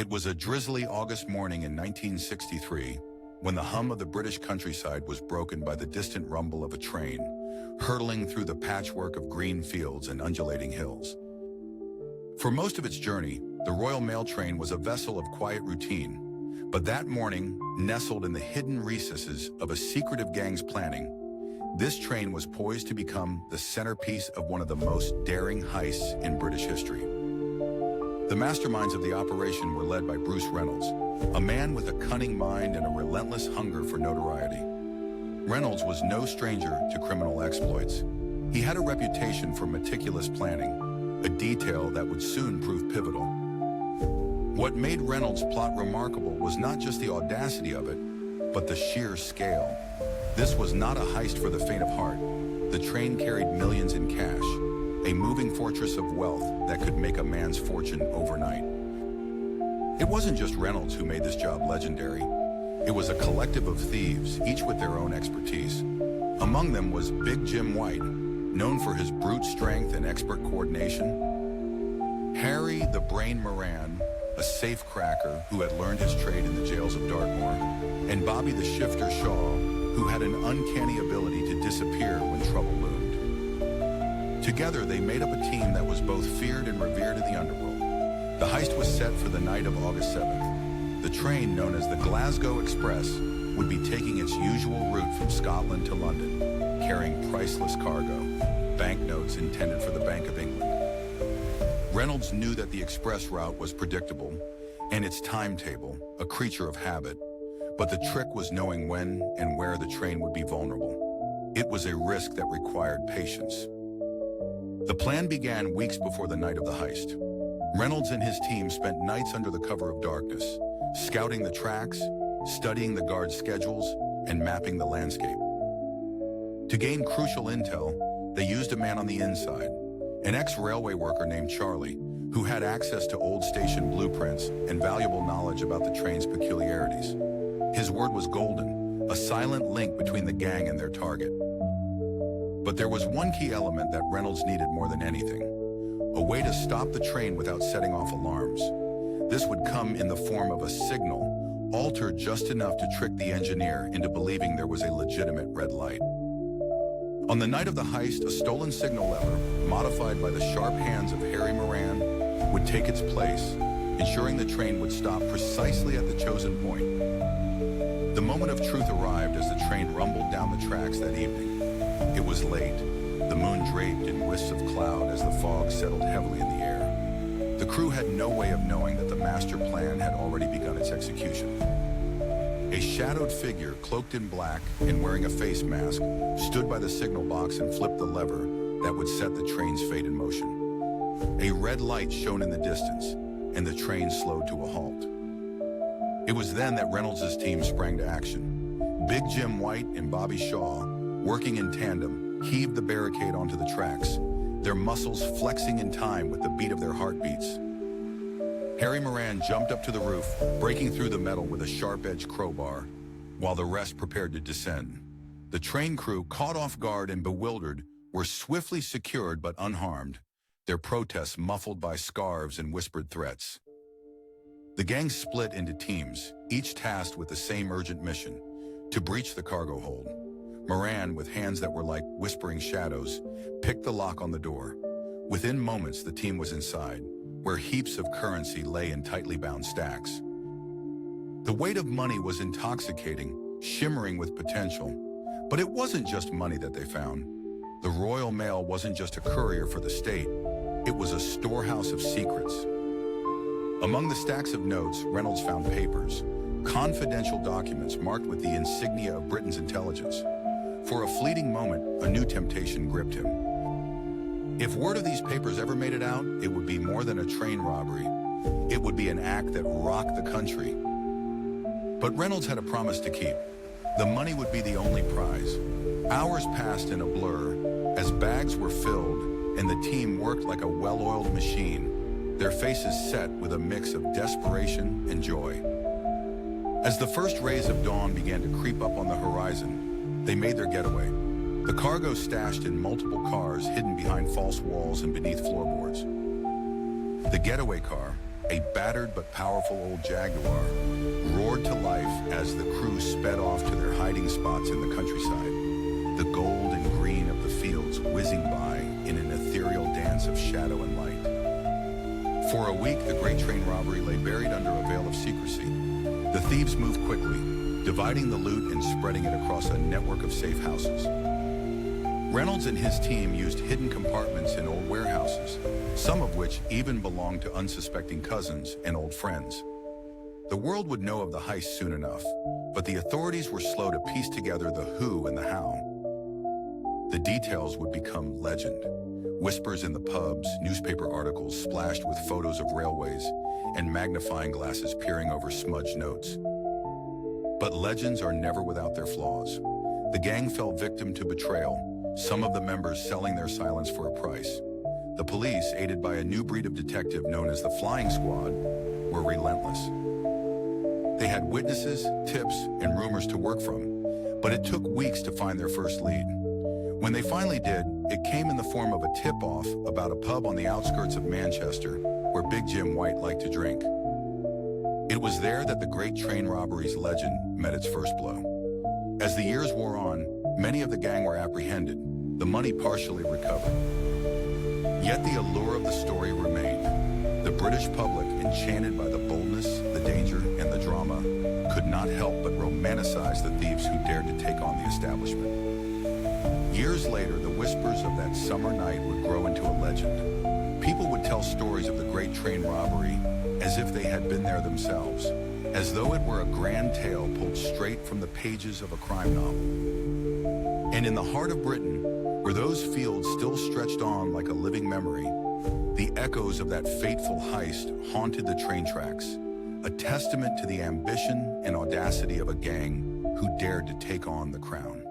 It was a drizzly August morning in 1963 when the hum of the British countryside was broken by the distant rumble of a train hurtling through the patchwork of green fields and undulating hills. For most of its journey, the Royal Mail train was a vessel of quiet routine, but that morning, nestled in the hidden recesses of a secretive gang's planning, this train was poised to become the centerpiece of one of the most daring heists in British history. The masterminds of the operation were led by Bruce Reynolds, a man with a cunning mind and a relentless hunger for notoriety. Reynolds was no stranger to criminal exploits. He had a reputation for meticulous planning, a detail that would soon prove pivotal. What made Reynolds' plot remarkable was not just the audacity of it, but the sheer scale. This was not a heist for the faint of heart. The train carried millions in cash, a moving fortress of wealth that could make a man's fortune overnight. It wasn't just Reynolds who made this job legendary. It was a collective of thieves, each with their own expertise. Among them was Big Jim White, known for his brute strength and expert coordination. Harry the Brain Moran, a safe cracker who had learned his trade in the jails of Dartmoor. And Bobby the Shifter Shaw, who had an uncanny ability to disappear when trouble loomed. Together, they made up a team that was both feared and revered in the underworld. The heist was set for the night of August 7th. The train, known as the Glasgow Express, would be taking its usual route from Scotland to London, carrying priceless cargo, banknotes intended for the Bank of England. Reynolds knew that the express route was predictable, and its timetable, a creature of habit, but the trick was knowing when and where the train would be vulnerable. It was a risk that required patience. The plan began weeks before the night of the heist. Reynolds and his team spent nights under the cover of darkness, scouting the tracks, studying the guards' schedules, and mapping the landscape. To gain crucial intel, they used a man on the inside, an ex-railway worker named Charlie, who had access to old station blueprints and valuable knowledge about the train's peculiarities. His word was golden, a silent link between the gang and their target. But there was one key element that Reynolds needed more than anything: a way to stop the train without setting off alarms. This would come in the form of a signal, altered just enough to trick the engineer into believing there was a legitimate red light. On the night of the heist, a stolen signal lever, modified by the sharp hands of Harry Moran, would take its place, ensuring the train would stop precisely at the chosen point. The moment of truth arrived as the train rumbled down the tracks that evening. It was late, the moon draped in wisps of cloud as the fog settled heavily in the air. The crew had no way of knowing that the master plan had already begun its execution. A shadowed figure, cloaked in black and wearing a face mask, stood by the signal box and flipped the lever that would set the train's fate in motion. A red light shone in the distance, and the train slowed to a halt. It was then that Reynolds' team sprang to action. Big Jim White and Bobby Shaw, working in tandem, heaved the barricade onto the tracks, their muscles flexing in time with the beat of their heartbeats. Harry Moran jumped up to the roof, breaking through the metal with a sharp-edged crowbar, while the rest prepared to descend. The train crew, caught off guard and bewildered, were swiftly secured but unharmed, their protests muffled by scarves and whispered threats. The gang split into teams, each tasked with the same urgent mission: to breach the cargo hold. Moran, with hands that were like whispering shadows, picked the lock on the door. Within moments, the team was inside, where heaps of currency lay in tightly bound stacks. The weight of money was intoxicating, shimmering with potential. But it wasn't just money that they found. The Royal Mail wasn't just a courier for the state. It was a storehouse of secrets. Among the stacks of notes, Reynolds found papers, confidential documents marked with the insignia of Britain's intelligence. For a fleeting moment, a new temptation gripped him. If word of these papers ever made it out, it would be more than a train robbery. It would be an act that rocked the country. But Reynolds had a promise to keep. The money would be the only prize. Hours passed in a blur as bags were filled and the team worked like a well-oiled machine, their faces set with a mix of desperation and joy. As the first rays of dawn began to creep up on the horizon, they made their getaway. The cargo stashed in multiple cars hidden behind false walls and beneath floorboards. The getaway car, A battered but powerful old Jaguar roared to life as the crew sped off to their hiding spots in the countryside, the gold and green of the fields whizzing by in an ethereal dance of shadow and light. For a week, the Great Train Robbery lay buried under a veil of secrecy. The thieves moved quickly, dividing the loot and spreading it across a network of safe houses. Reynolds and his team used hidden compartments in old warehouses, some of which even belonged to unsuspecting cousins and old friends. The world would know of the heist soon enough, but the authorities were slow to piece together the who and the how. The details would become legend. Whispers in the pubs, newspaper articles splashed with photos of railways, and magnifying glasses peering over smudged notes. But legends are never without their flaws. The gang fell victim to betrayal, some of the members selling their silence for a price. The police, aided by a new breed of detective known as the Flying Squad, were relentless. They had witnesses, tips, and rumors to work from, but it took weeks to find their first lead. When they finally did, it came in the form of a tip-off about a pub on the outskirts of Manchester where Big Jim White liked to drink. It was there that the Great Train Robbery's legend met its first blow. As the years wore on, many of the gang were apprehended, the money partially recovered. Yet the allure of the story remained. The British public, enchanted by the boldness, the danger, and the drama, could not help but romanticize the thieves who dared to take on the establishment. Years later, the whispers of that summer night would grow into a legend. People would tell stories of the Great Train Robbery as if they had been there themselves, as though it were a grand tale pulled straight from the pages of a crime novel. And in the heart of Britain, where those fields still stretched on like a living memory, the echoes of that fateful heist haunted the train tracks, a testament to the ambition and audacity of a gang who dared to take on the crown.